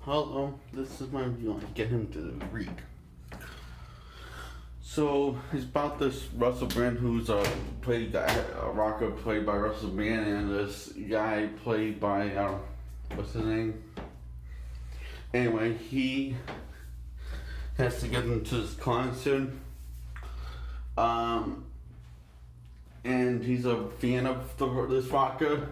Hello, this is my review on Get Him to Read. So it's about this Russell Brand who's a rocker played by Russell Brand, and this guy played by what's his name? Anyway, he has to get into this concert, and he's a fan of this rocker.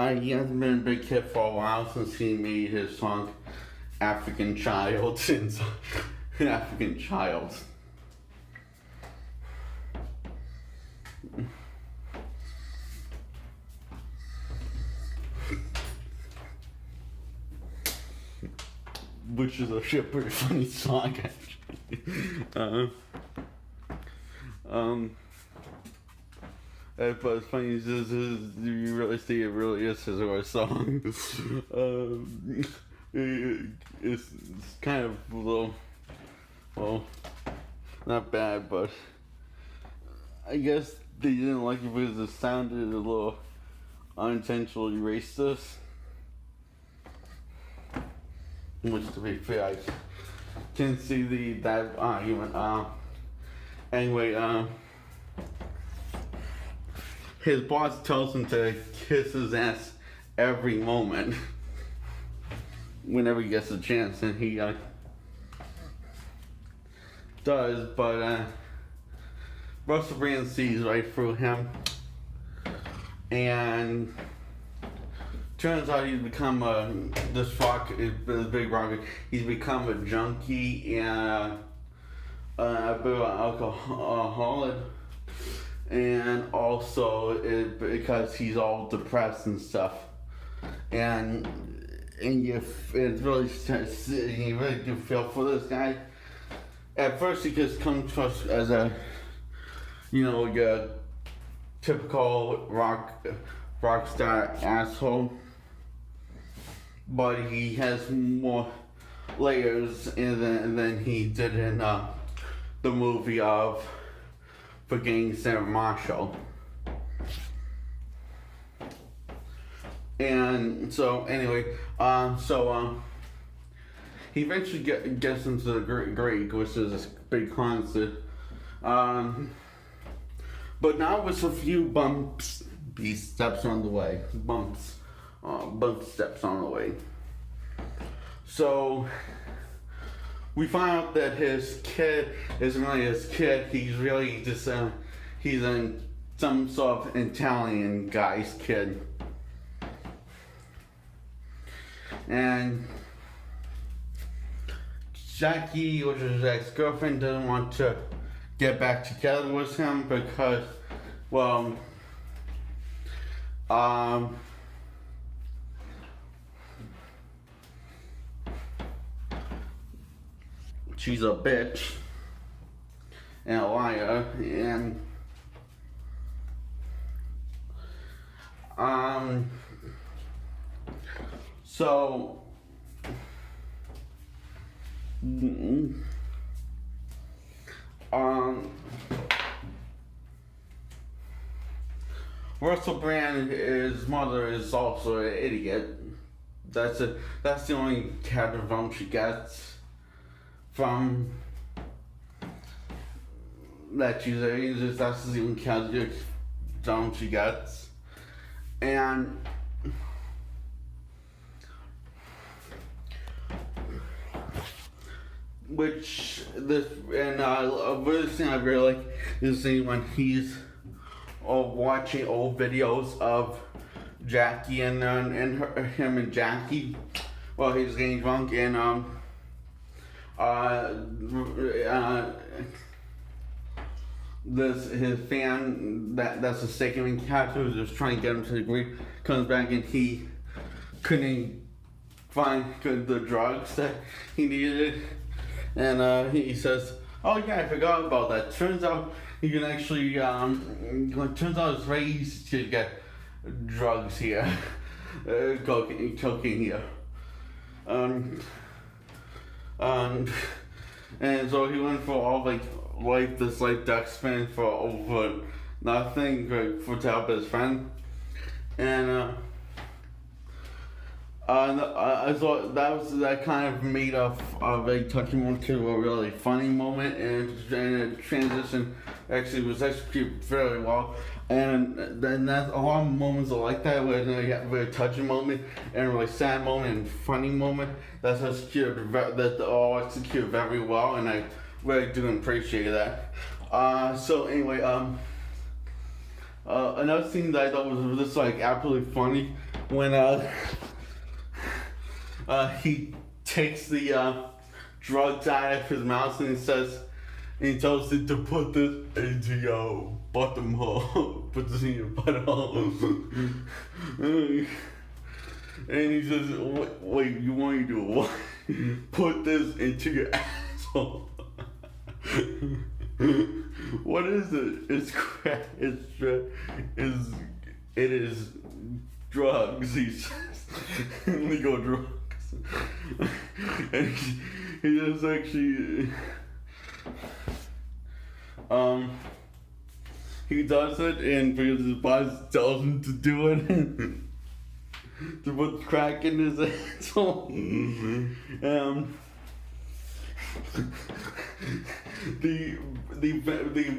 And he hasn't been a big hit for a while since he made his song African Child since African Child. Which is a pretty funny song actually. But it's funny, you really see it really is his own song. It's kind of a little, well, not bad, but I guess they didn't like it because it sounded a little unintentionally racist. Which, to be fair, I can see that argument. Anyway, his boss tells him to kiss his ass every moment, whenever he gets a chance, and he does. But Russell Brand sees right through him, and turns out he's become this big rocker. He's become a junkie and a bit of an alcoholic. And also because he's all depressed and stuff, and you really do feel for this guy. At first, he just comes to us as a, your typical rock star asshole, but he has more layers than he did in the movie of Forgetting Sarah Marshall. And so anyway, he eventually gets into the Greek, which is this big concert. But now with a few bumps, steps on the way. Bump steps on the way. So we find out that his kid isn't really his kid. He's really just he's some sort of Italian guy's kid, and Jackie, which is his ex-girlfriend, doesn't want to get back together with him because, well, she's a bitch and a liar, and so Russell Brand, his mother is also an idiot. That's the only character she gets from that she's that's the only character she gets, and another thing I really like is seeing when he's watching old videos of Jackie and him and Jackie while he's getting drunk, and his fan that's a second character who's just trying to get him to agree comes back, and he couldn't find the drugs that he needed, and he says, "Oh yeah, I forgot about that. Turns out you can actually turns out it's very easy to get drugs here, cocaine here." And so he went for all life duck spin for over nothing for to help his friend, and I thought that kind of made a very touching moment to a really funny moment, and it transition actually was executed very well. And then that's a lot of moments are like that where you have a very touching moment and a really sad moment and funny moment. That's all executed very well, and I really do appreciate that. So anyway, another thing that I thought was just like absolutely funny when he takes the drugs out of his mouth and he tells it to put this into your bottom hole. Put this in your butthole. And he says, wait, you want me to do what? Put this into your asshole. What is it? It's crack. It is drugs, he says. Legal drugs. And he just actually he does it, and because his boss tells him to do it, to put crack in his asshole. The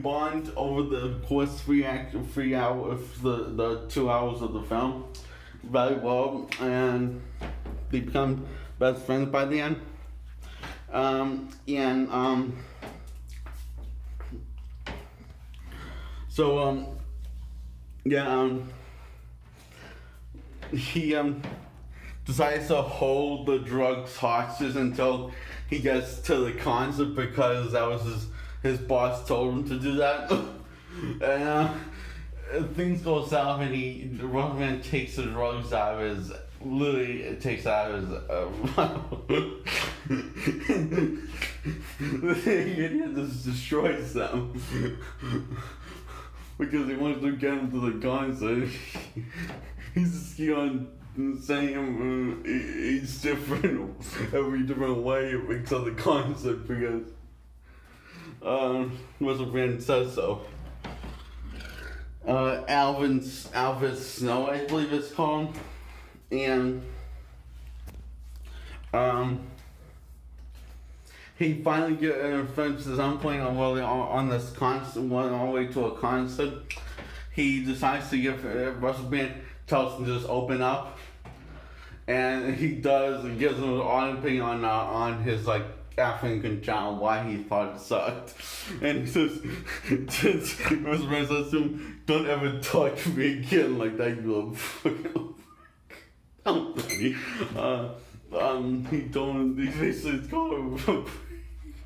bond over the course 3 hours, the 2 hours of the film, very well, and they become best friends by the end. He decides to hold the drugs hostage until he gets to the concert because that was his boss told him to do that. And things go south, and the Rockman takes the drugs out of his. Literally, it takes out his. The idiot just destroys them because he wants to get him to the concert. He's just on saying he's different every different way until the concert because Russell Brand says so. Alvin Snow, I believe it's called, and he finally finishes on playing on this concert, went all the way to a concert. He decides to give Russell Brand tells him to just open up, and he does, and gives him an honest opinion on his like African child, why he thought it sucked, and he says, Russell Brand says to him, "Don't ever touch me again like that, you little fucking." He told him, he basically called him a freak.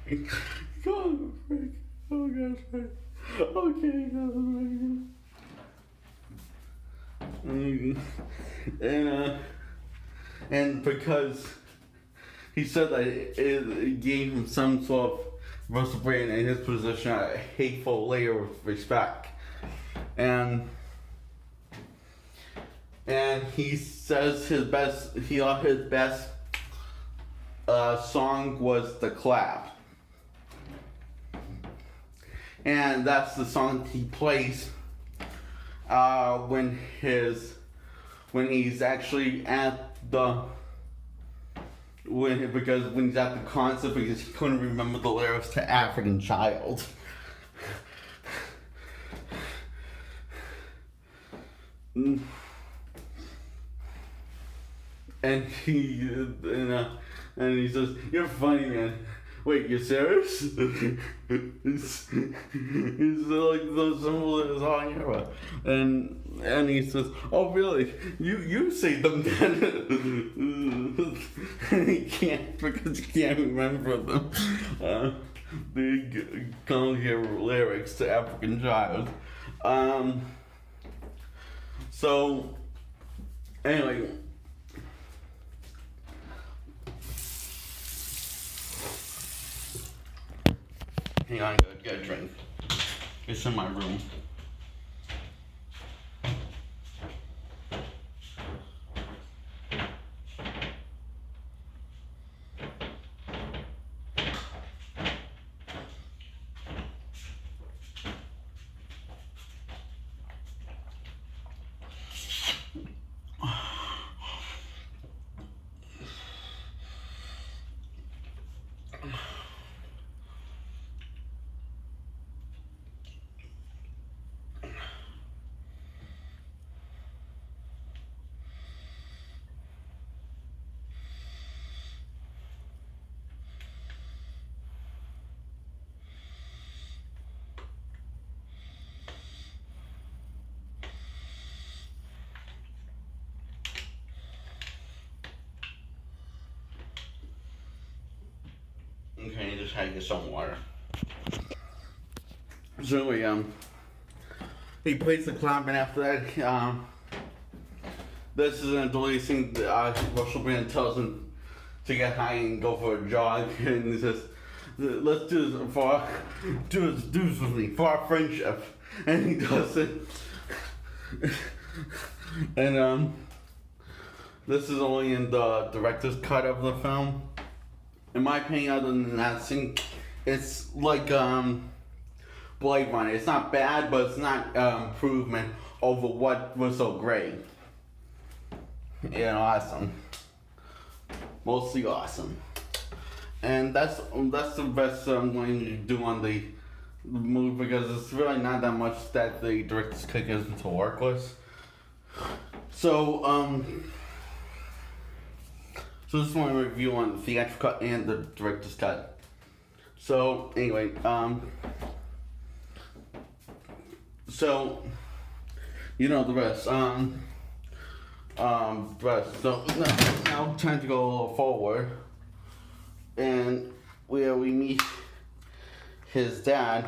He called him a freak. Oh gosh, okay, and because he said that it gave him some sort of Russell Brand in his position a hateful layer of respect, and he says his best song was The Clap, and that's the song he plays when he's actually at when he's at the concert because he couldn't remember the lyrics to African Child. And he says, "You're funny, man. Wait, you're serious?" He's like the symbol is all here, and he says, "Oh really? You say them then?" And he can't because he can't remember them. The Conga lyrics to African Child. So anyway. Hang on, I gotta get a drink. It's in my room. just had to get some water. So anyway, he plays the clown, and after that, this is an deleted scene. Russell Brand tells him to get high and go for a jog, and he says, "Let's do this do this with me for our friendship," and he does it. And this is only in the director's cut of the film. In my opinion, other than that scene, it's like Blade Runner. It's not bad, but it's not improvement over what was so great. Awesome. Mostly awesome. And that's the best I'm going to do on the movie, because it's really not that much that the director's cut gives me to work with. So this is my review on the theatrical cut and the director's cut. So anyway, so you know the rest. So now time to go a little forward, and where we meet his dad,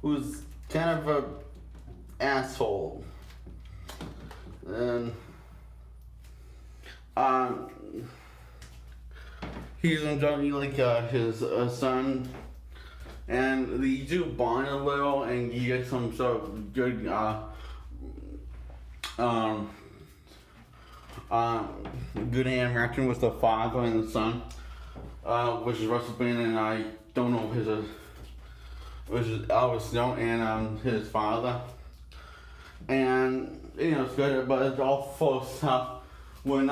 who's kind of a asshole, and he's enjoying like his son, and they do bond a little, and you get some sort of good good interaction with the father and the son, which is Russell Brand, and I don't know which is Albert Snow and his father, and it's good, but it's all full of stuff when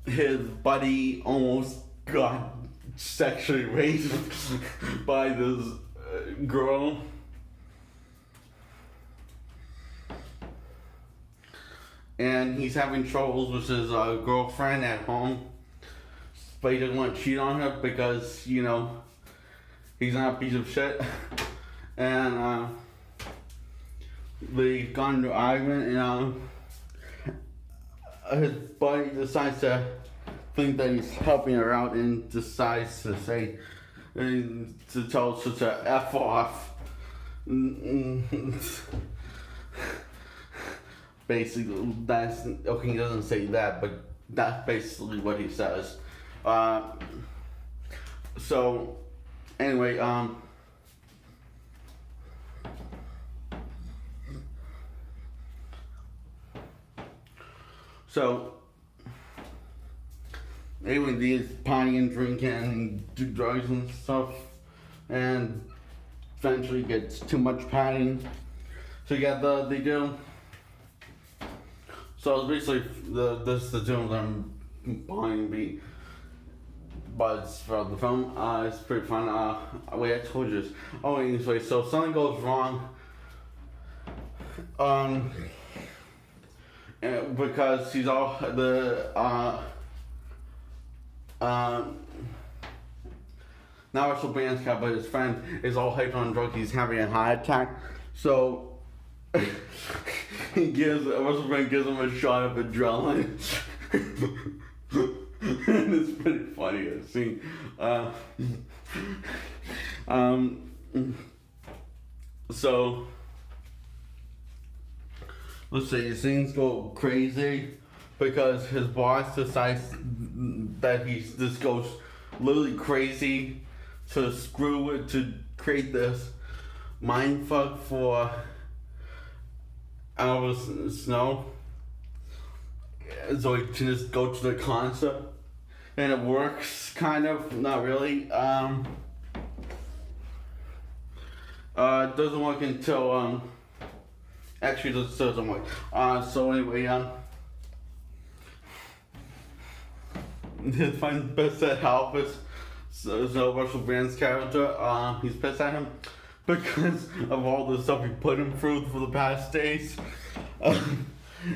his buddy almost got sexually raped by this girl. And he's having troubles with his girlfriend at home, but he doesn't want to cheat on her because, he's not a piece of shit. And they got into an argument, and his buddy decides to think that he's helping her out and decides to say, to tell her to F off. Basically, that's okay. He doesn't say that, but that's basically what he says. So, anyway, these partying, drinking, and do drugs and stuff, and eventually gets too much partying together. They do. So it's basically the two of them buying beat buds for the film. It's pretty fun. Wait, I told you this. Oh, anyway, so something goes wrong. Because he's all now Russell Brand's cat, but his friend is all hyped on drugs. He's having a heart attack. So Russell Brand gives him a shot of adrenaline. And it's pretty funny to see. So let's see, things go crazy because his boss decides that this goes literally crazy to screw it, to create this mindfuck for Albert Snow, so he can just go to the concert, and it works, kind of, not really. It doesn't work until, actually this doesn't work. So anyway, his friend pissed at Albert, so Russell Brand's character, he's pissed at him because of all the stuff he put him through for the past days. And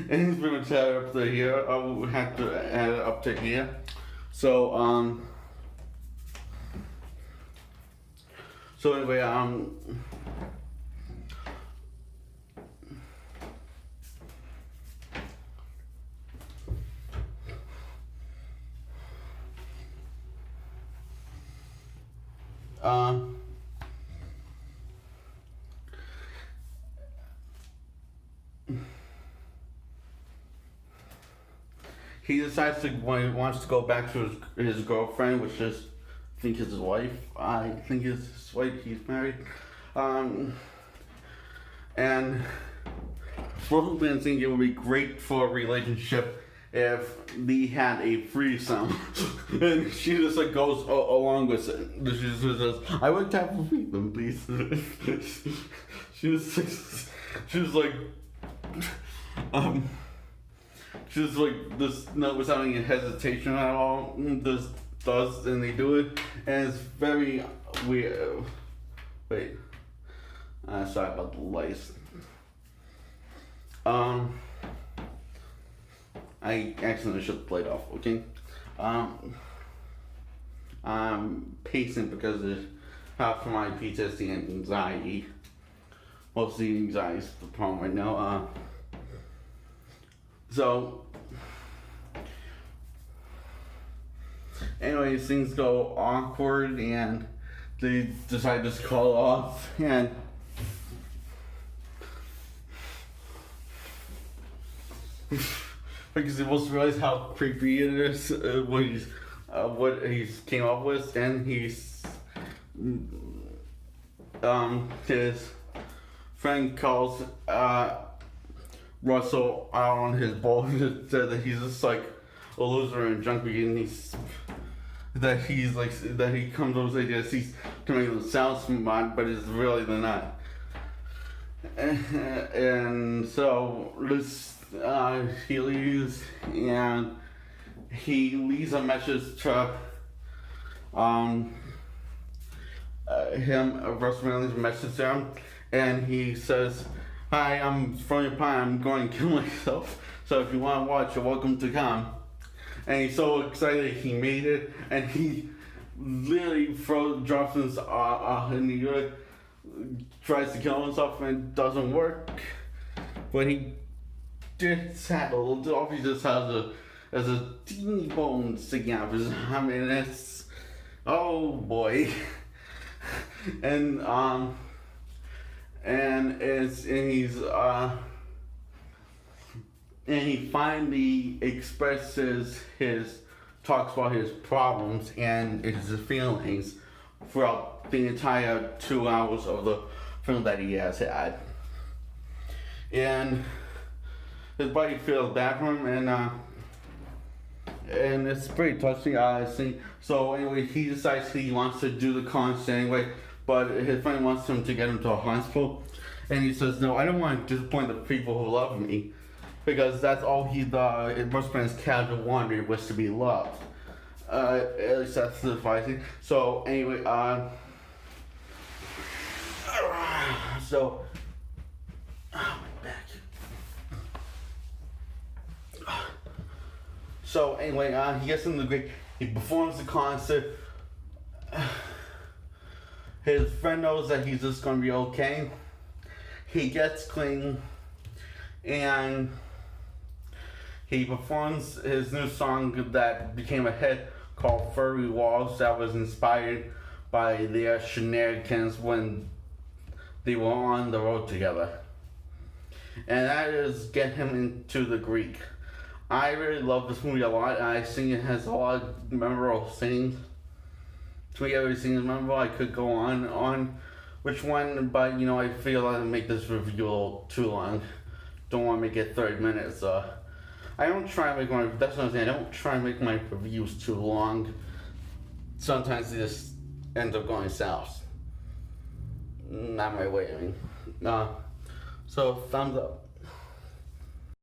he's pretty much had it up to here. I will have to add it up to here. So anyway, He decides to when he wants to go back to his girlfriend, which is I think is his wife. I think it's his wife. He's married. And both men think it would be great for a relationship if they had a threesome. And she just like goes along with it. She just says, "I would have a threesome, please." She was like, She's like this, not without any hesitation at all. This does, and they do it, and it's very weird. Wait, sorry about the lights. I accidentally shut the light off. Okay. I'm pacing because of half of my PTSD and anxiety. Mostly anxiety is the problem right now. So, anyways, things go awkward and they decide to just call off, and because he must realize how creepy it is what he's came up with, and he's his friend calls Russell out on his bull and said that he's just like a loser and junkie, and that he comes up with ideas he's to make them sound smart, but it's really they're not. And so this he leaves, and he leaves a message to Russell leaves a message to him, and he says, "Hi, I'm from your pie. I'm going to kill myself. So if you want to watch, you're welcome to come." And he's so excited he made it, and he literally drops his and he tries to kill himself, and it doesn't work. But he just had a little off. He just has a teeny bone sticking out of his arm, and it's oh boy. And he finally talks about his problems and his feelings throughout the entire 2 hours of the film that he has had. And his buddy feels bad for him, and it's pretty touching, honestly. So anyway, he decides he wants to do the concert anyway, but his friend wants him to get him to a hospital, and he says, "No, I don't want to disappoint the people who love me," because that's all it must have been his casual wonder was to be loved. At least that's the fighting. So anyway, so my back. So anyway, he gets in the great. He performs the concert. His friend knows that he's just gonna be okay. He gets clean, and he performs his new song that became a hit called "Furry Walls," that was inspired by their shenanigans when they were on the road together. And that is get him into the Greek. I really love this movie a lot. I think it has a lot of memorable scenes. To me, every scene is memorable. I could go on which one, but I feel I'd make this review a little too long. Don't want to make it 30 minutes. I don't try to make that's what I'm saying. I don't try to make my reviews too long. Sometimes they just end up going south. Not my way, I mean. So, thumbs up.